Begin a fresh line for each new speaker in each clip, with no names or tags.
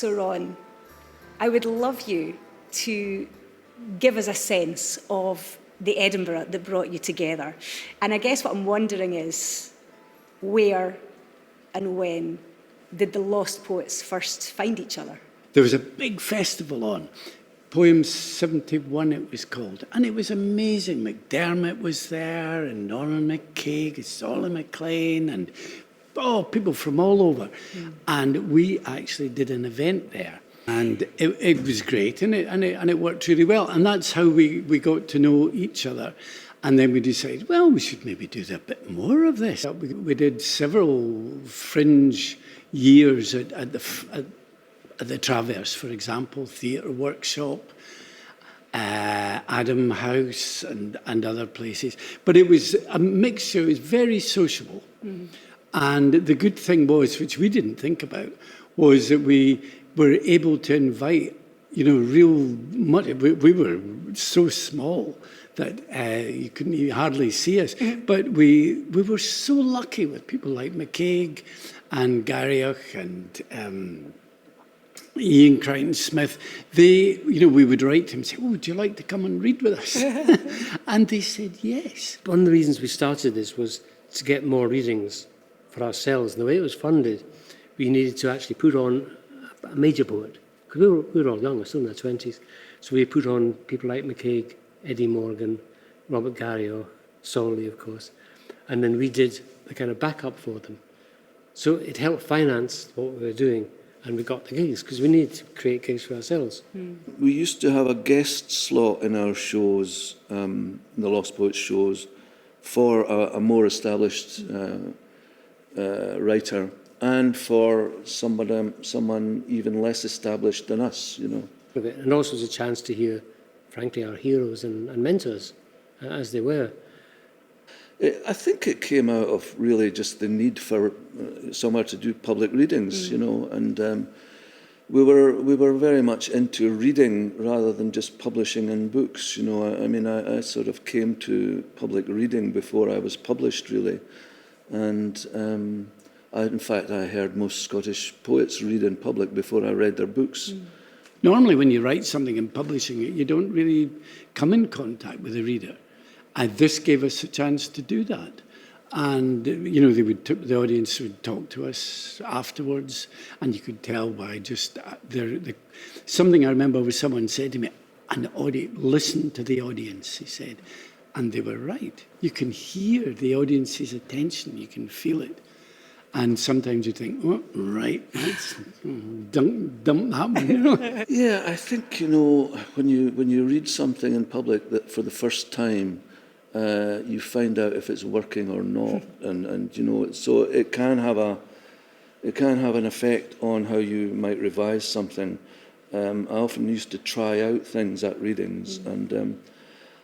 So Ron, I would love you to give us a sense of the Edinburgh that brought you together. And I guess what I'm wondering is, where and when did the Lost Poets first find each other?
There was a big festival on. Poems 71 it was called, and it was amazing. McDermott was there, and Norman McCaig, and Solomon MacLean, and people from all over. And we actually did an event there, and it was great, and it worked really well. And that's how we got to know each other. And then we decided, well, we should maybe do a bit more of this. We did several fringe years at the Traverse, for example, theatre workshop, Adam House and other places. But it was a mixture, it was very sociable. And the good thing was, which we didn't think about, was that we were able to invite, we were so small that you hardly see us. But we were so lucky with people like McCaig and Garrioch and Ian Crichton-Smith. We would write to them and say, would you like to come and read with us? And they said yes.
One of the reasons we started this was to get more readings for ourselves. And the way it was funded, we needed to actually put on a major poet. Because we were all young, we're still in our 20s. So we put on people like McCaig, Eddie Morgan, Robert Garrioch, Solly, of course. And then we did the kind of backup for them. So it helped finance what we were doing. And we got the gigs, because we needed to create gigs for ourselves.
We used to have a guest slot in our shows, the Lost Poets shows, for a more established writer, and for someone even less established than us,
And also was a chance to hear, frankly, our heroes and mentors, as they were.
I think it came out of really just the need for somewhere to do public readings, and we were very much into reading rather than just publishing in books. I sort of came to public reading before I was published, really, and in fact I heard most Scottish poets read in public before I read their books.
Normally, when you write something and publishing it, you don't really come in contact with the reader. And this gave us a chance to do that. And, the audience would talk to us afterwards, and you could tell by just something I remember was someone said to me, listen to the audience, he said. And they were right. You can hear the audience's attention, you can feel it. And sometimes you think, oh, right, dump that one.
Yeah, I think, when you read something in public that for the first time, you find out if it's working or not, and so it can have an effect on how you might revise something. I often used to try out things at readings, and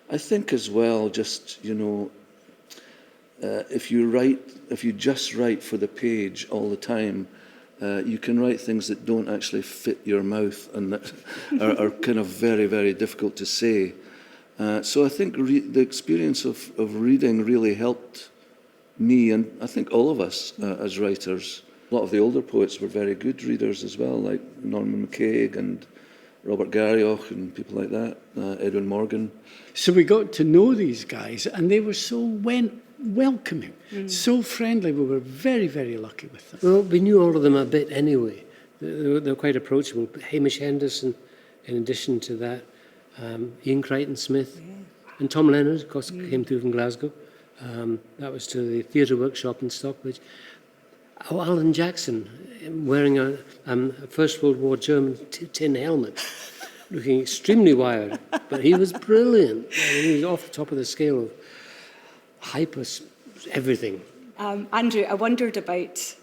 I think as well, just if you just write for the page all the time, you can write things that don't actually fit your mouth and that are kind of very, very difficult to say. So I think the experience of reading really helped me, and I think all of us as writers. A lot of the older poets were very good readers as well, like Norman McCaig and Robert Garrioch and people like that, Edwin Morgan.
So we got to know these guys, and they were so welcoming, so friendly. We were very, very lucky with them.
Well, we knew all of them a bit anyway. They were quite approachable. Hamish Henderson, in addition to that, Ian Crichton-Smith, and Tom Leonard, of course, came through from Glasgow. That was to the theatre workshop in Stockbridge. Oh, Alan Jackson, wearing a First World War German tin helmet, looking extremely wired, but he was brilliant. He was off the top of the scale of hyper everything.
Andrew, I wondered about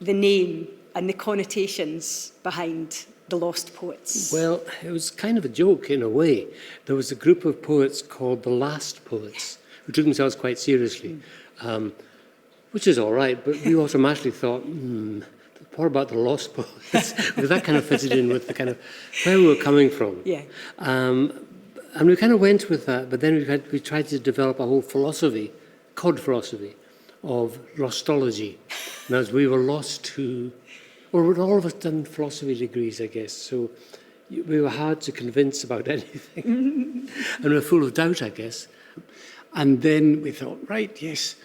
the name and the connotations behind the Lost Poets.
Well, it was kind of a joke in a way. There was a group of poets called the Last Poets, who took themselves quite seriously, which is all right, but we automatically thought, what about the Lost Poets? Because that kind of fitted in with the kind of where we were coming from.
Yeah.
And we kind of went with that, but then we tried to develop a whole philosophy, cod philosophy, of lostology. And as we were lost to Or we'd all of us done philosophy degrees, I guess, so we were hard to convince about anything. And we were full of doubt, I guess.
And then we thought, right, yes,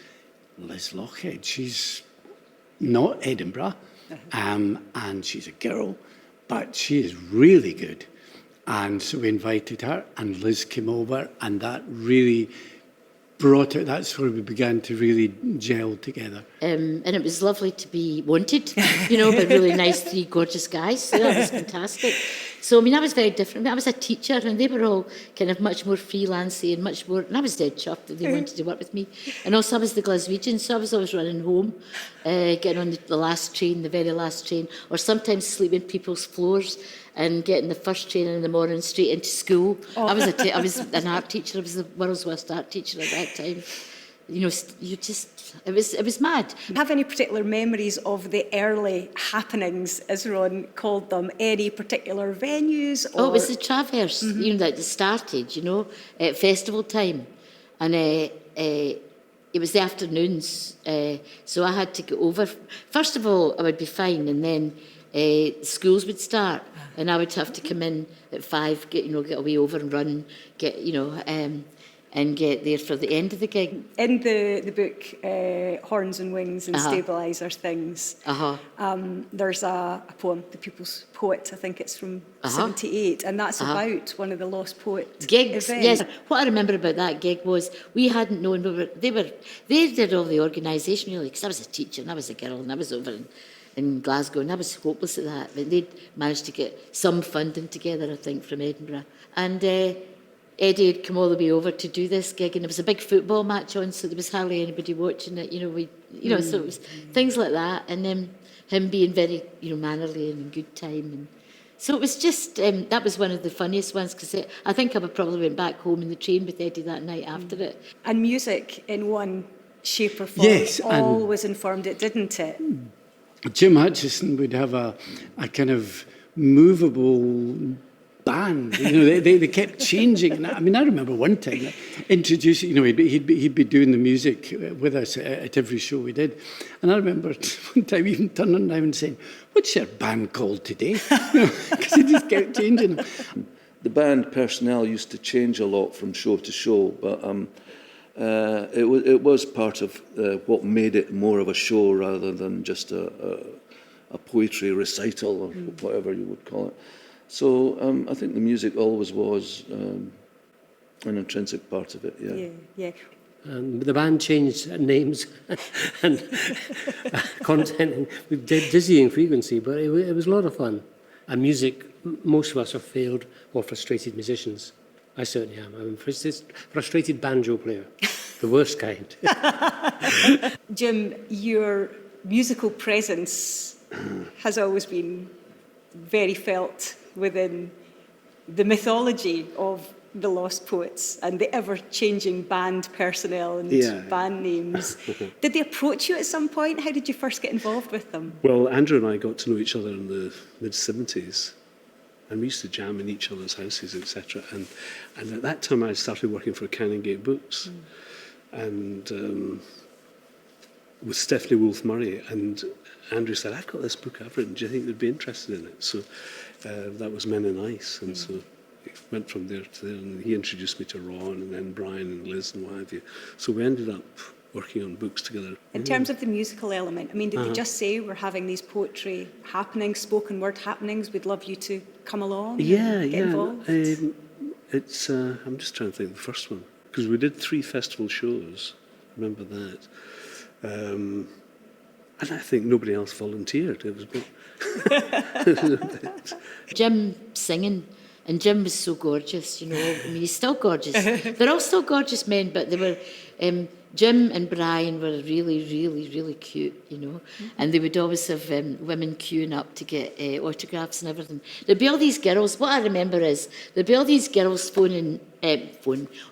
Liz Lochhead, she's not Edinburgh, and she's a girl, but she is really good. And so we invited her, and Liz came over, and that really brought it. That's where we began to really gel together.
And it was lovely to be wanted, by really nice, three gorgeous guys. So that was fantastic. So, I was very different. I was a teacher, and they were all kind of much more freelancey and much more... And I was dead chuffed that they wanted to work with me. And also, I was the Glaswegian, so I was always running home, getting on the last train, the very last train, or sometimes sleeping on people's floors and getting the first train in the morning straight into school. I was an art teacher. I was the world's worst art teacher at that time. It was mad.
Do you have any particular memories of the early happenings, as Ron called them? Any particular venues? Or...
Oh, it was the Traverse, that started, at festival time. And it was the afternoons, so I had to go over. First of all, I would be fine, and then schools would start, and I would have to come in at 5, get away over and run, and get there for the end of the gig.
In the book, Horns and Wings and Stabiliser Things, there's a poem, The People's Poet, I think it's from 78, and that's about one of the Lost Poet
gigs.
events.
Yes, what I remember about that gig was we hadn't known, they did all the organisation really, because I was a teacher and I was a girl and I was over in Glasgow, and I was hopeless at that, but they'd managed to get some funding together, I think, from Edinburgh. And Eddie had come all the way over to do this gig, and there was a big football match on, so there was hardly anybody watching it. So it was things like that, and then him being very, mannerly and in good time, and so it was just that was one of the funniest ones, because I think I probably went back home in the train with Eddie that night after it.
And music, in one shape or form, always informed it, didn't it?
Jim Hutchison would have a kind of movable band. They kept changing. And I remember one time introducing, he'd be doing the music with us at every show we did. And I remember one time even turning around and saying, "What's your band called today?" Because he just kept changing them.
The band personnel used to change a lot from show to show, but it was part of what made it more of a show rather than just a poetry recital or whatever you would call it. So I think the music always was an intrinsic part of it,
Yeah.
The band changed names and content with dizzying frequency, but it was a lot of fun. And music, most of us are failed or frustrated musicians. I certainly am. I'm a frustrated banjo player, the worst kind.
Jim, your musical presence has always been very felt within the mythology of the Lost Poets and the ever-changing band personnel and band names. Did they approach you at some point? How did you first get involved with them?
Well, Andrew and I got to know each other in the mid-70s, and we used to jam in each other's houses, etc. And at that time, I started working for Canongate Books, and with Stephanie Wolfe Murray, and Andrew said, "I've got this book I've written. Do you think they'd be interested in it?" So that was Men in Ice, and so it went from there to there. And he introduced me to Ron, and then Brian and Liz and what have you. So we ended up working on books together.
In terms of the musical element, did they just say, "We're having these poetry happenings, spoken word happenings, we'd love you to come along and get involved"?
It's I'm just trying to think of the first one, because we did 3 festival shows. Remember that. And I think nobody else volunteered. It was a bit...
Jim singing, and Jim was so gorgeous, he's still gorgeous. They're all still gorgeous men, but they were... Jim and Brian were really, really, really cute, and they would always have women queuing up to get autographs and everything. There'd be all these girls, what I remember is, there'd be all these girls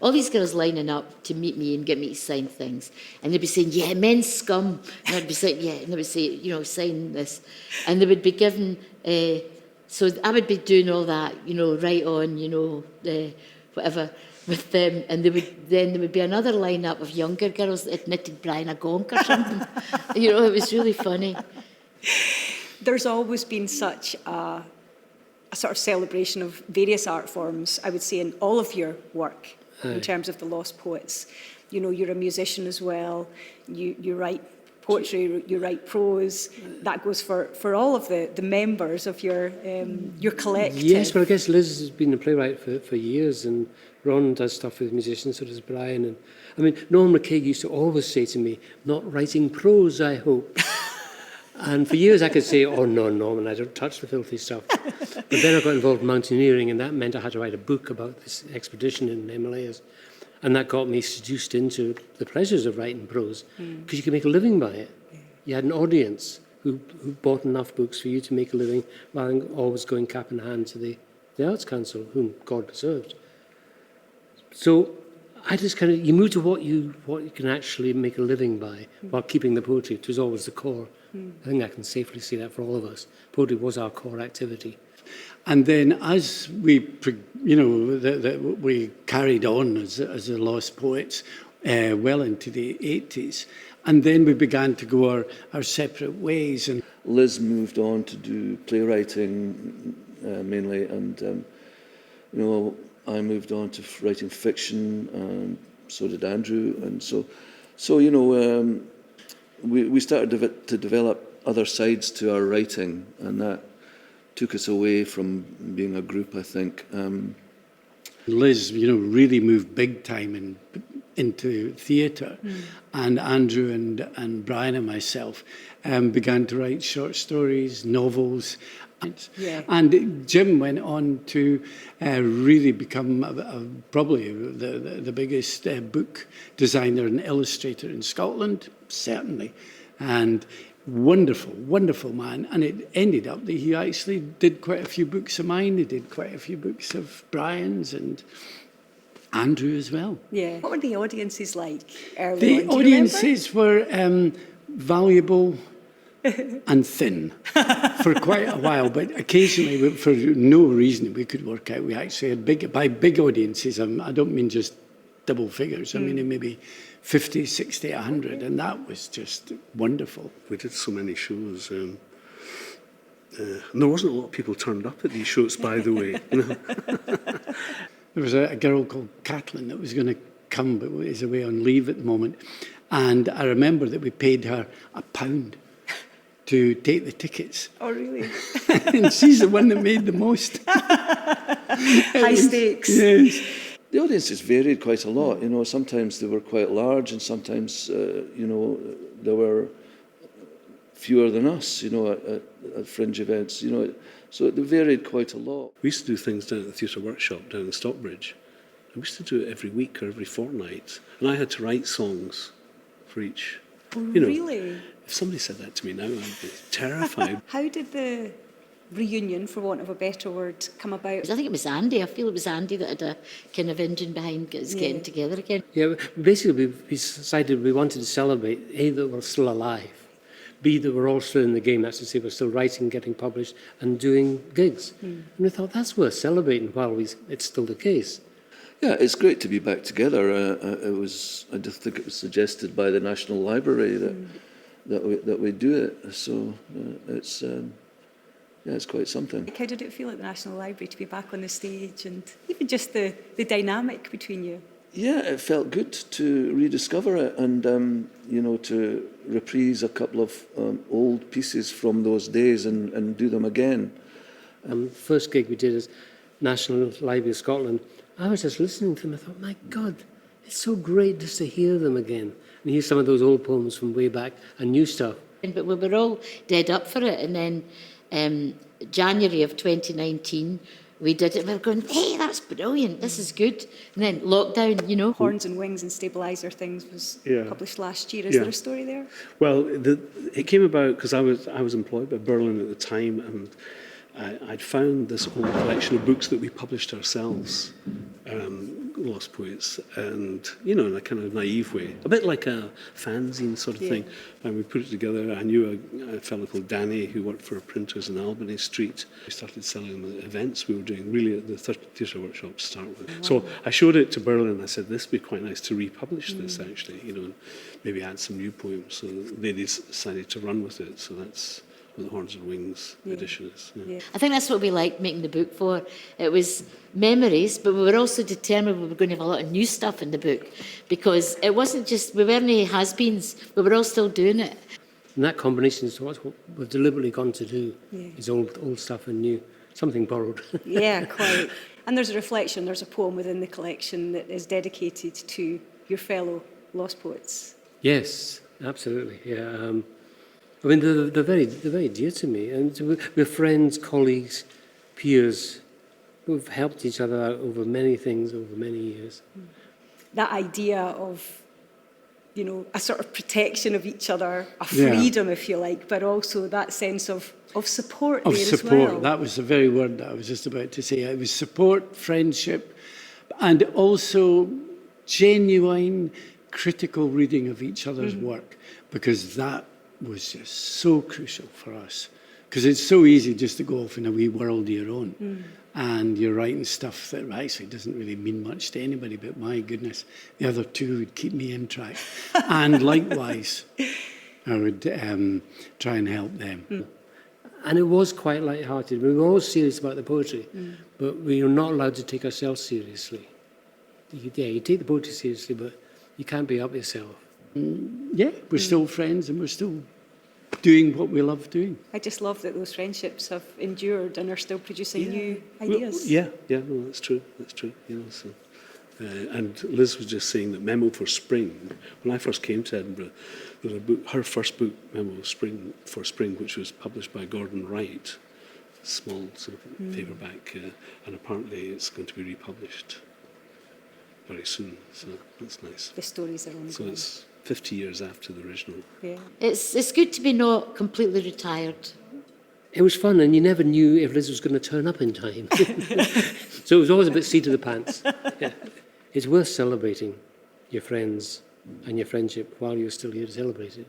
all these girls lining up to meet me and get me to sign things. And they'd be saying, "Yeah, men's scum." And I'd be saying, "Yeah," and they would say, "Sign this." And they would be given, so I would be doing all that, right on, whatever, with them, and there would be another lineup of younger girls that had knitted Brian a gonk or something. It was really funny.
there's always been such a sort of celebration of various art forms, I would say, in all of your work in terms of the Lost Poets. You know, you're a musician as well. You write poetry, you write prose. That goes for all of the members of your collective.
Yes, well, I guess Liz has been a playwright for years, and Ron does stuff with musicians, so does Brian. And I mean, Norman McCaig used to always say to me, "Not writing prose, I hope." And for years I could say, "Oh no, Norman, I don't touch the filthy stuff." But then I got involved in mountaineering, and that meant I had to write a book about this expedition in the Himalayas. And that got me seduced into the pleasures of writing prose, because you could make a living by it. You had an audience who bought enough books for you to make a living, rather than always going cap in hand to the Arts Council, whom God preserved. So I just kind of, you move to what you can actually make a living by, while keeping the poetry, which was always the core. I think I can safely say that for all of us. Poetry was our core activity.
And then as we, we carried on as the Lost Poets well into the 80s, and then we began to go our separate ways. And
Liz moved on to do playwriting mainly, and I moved on to writing fiction, and so did Andrew, and so we started to develop other sides to our writing, and that took us away from being a group, I think.
Liz, really moved big time into theatre, and Andrew and Brian and myself began to write short stories, novels.
Yeah.
And Jim went on to really become probably the biggest book designer and illustrator in Scotland, certainly. And wonderful man. And it ended up that he actually did quite a few books of mine. He did quite a few books of Brian's and Andrew as well.
Yeah. What were the audiences like early on?
The audiences were valuable and thin for quite a while, but occasionally, for no reason we could work out, we actually had big audiences. I don't mean just double figures. I mean maybe 50, 60, 100, and that was just wonderful.
We did so many shows. And there wasn't a lot of people turned up at these shows, by the way.
There was a girl called Kathleen that was going to come, but is away on leave at the moment. And I remember that we paid her £1 to take the tickets.
Oh, really?
And she's the one that made the most.
High stakes.
Yes.
The audiences varied quite a lot. Sometimes they were quite large, and sometimes, there were fewer than us, at fringe events, So they varied quite a lot.
We used to do things down at the Theatre Workshop down in Stockbridge. And we used to do it every week or every fortnight. And I had to write songs for each.
Really?
If somebody said that to me now, I'd be terrified.
How did the reunion, for want of a better word, come about?
I think it was Andy. I feel it was Andy that had a kind of engine behind us getting together again.
Yeah, basically we decided we wanted to celebrate, A, that we're still alive, B, that we're all still in the game, that's to say we're still writing, getting published, and doing gigs. And we thought that's worth celebrating while it's still the case.
Yeah, it's great to be back together. I just think it was suggested by the National Library that we do it. So it's quite something.
How did it feel at the National Library to be back on the stage, and even just the dynamic between you?
Yeah, it felt good to rediscover it, and to reprise a couple of old pieces from those days and do them again.
First gig we did is National Library of Scotland. I was just listening to them. I thought, my God, it's so great just to hear them again and hear some of those old poems from way back and new stuff.
But we were all dead up for it, and then January of 2019 we did it, and we were going, hey, that's brilliant, this is good. And then lockdown,
Horns and Wings and Stabiliser Things was published last year. Is there a story there?
Well, it came about because I was employed by Berlin at the time, and I'd found this old collection of books that we published ourselves, Lost Poets, and, in a kind of naive way, a bit like a fanzine sort of thing. And we put it together. I knew a fellow called Danny who worked for printers in Albany Street. We started selling them at events we were doing, really at the Theatre Workshop to start with. Wow. So I showed it to Berlin. I said, this would be quite nice to republish this, actually, and maybe add some new poems. So they decided to run with it. So that's what the Horns and Wings edition is.
Yeah.
I think that's what we liked making the book for. It was memories, but we were also determined we were going to have a lot of new stuff in the book, because it wasn't just, we weren't has-beens, we were all still doing it.
And that combination is what we've deliberately gone to do, is old stuff and new, something borrowed.
Yeah, quite. And there's a reflection, there's a poem within the collection that is dedicated to your fellow lost poets.
Yes, absolutely. Yeah, I mean, they're very dear to me, and we're friends, colleagues, peers who've helped each other out over many things over many years.
That idea of, you know, a sort of protection of each other, a freedom, if you like, but also that sense of support there as well.
That was the very word that I was just about to say. It was support, friendship, and also genuine critical reading of each other's work, because that was just so crucial for us. Because it's so easy just to go off in a wee world of your own. And you're writing stuff that actually doesn't really mean much to anybody, but my goodness, the other two would keep me in track. And likewise, I would try and help them.
And it was quite light-hearted. We were always serious about the poetry, but we were not allowed to take ourselves seriously. You take the poetry seriously, but you can't be up yourself.
Yeah, we're still friends and we're still doing what we love doing.
I just love that those friendships have endured and are still producing new ideas.
Well, no, that's true. That's true. You know, so, and Liz was just saying that Memo for Spring. When I first came to Edinburgh, there was a book, her first book, Memo for Spring, which was published by Gordon Wright, a small sort of paperback, and apparently it's going to be republished very soon. So that's nice.
The stories are ongoing.
So it's 50 years after the original.
Yeah.
It's good to be not completely retired.
It was fun, and you never knew if Liz was going to turn up in time. So it was always a bit seat of the pants. Yeah. It's worth celebrating your friends and your friendship while you're still here to celebrate it.